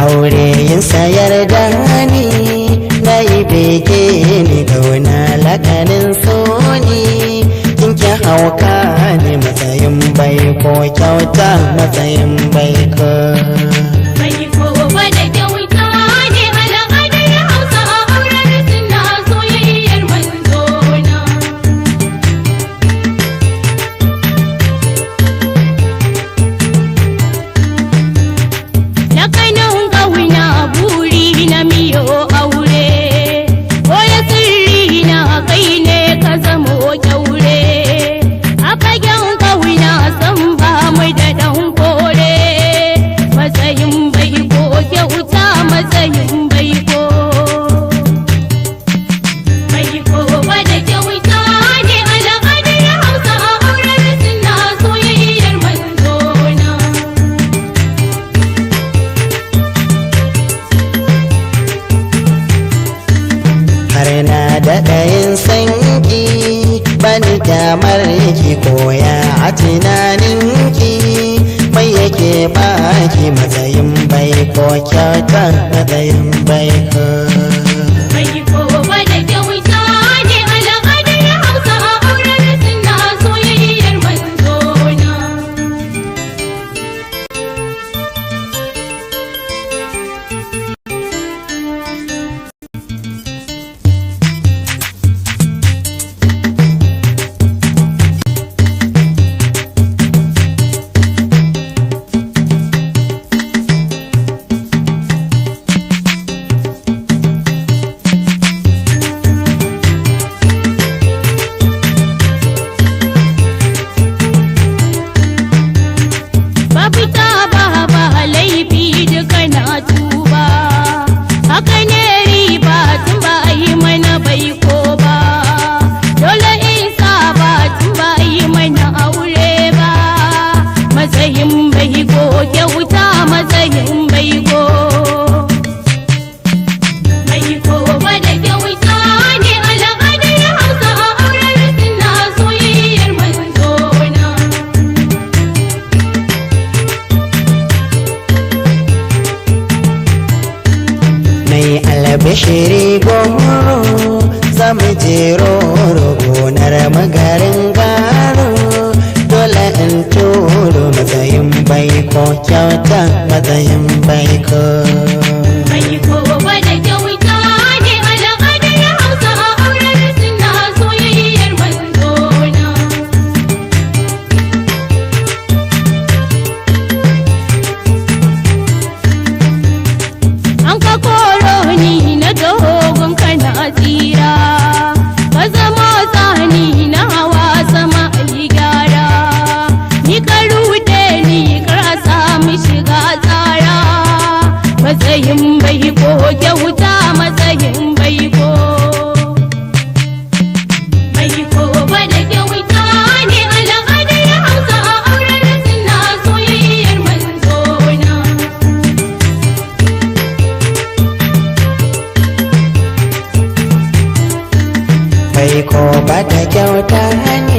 aure yin sayar da ni na yi bege ni dauna lakanin soni in ki hauka ne matsayin bai ko kyauta matsayin bai ko daɗayin sanki bani kyamar ki koya a tunaninki mai yake baki matsayin bai ko kyauta matsayin bai ko bishiri gomoro zamu jero gonar magarin gano dole in turo matsayin baiko kyauta matsayin baiko matsayin bai ko kyauta matsayin bai ko ba da kyauta ne al'adar Hausa a auren suna soyayyar manzona bai ko ba da kyauta ne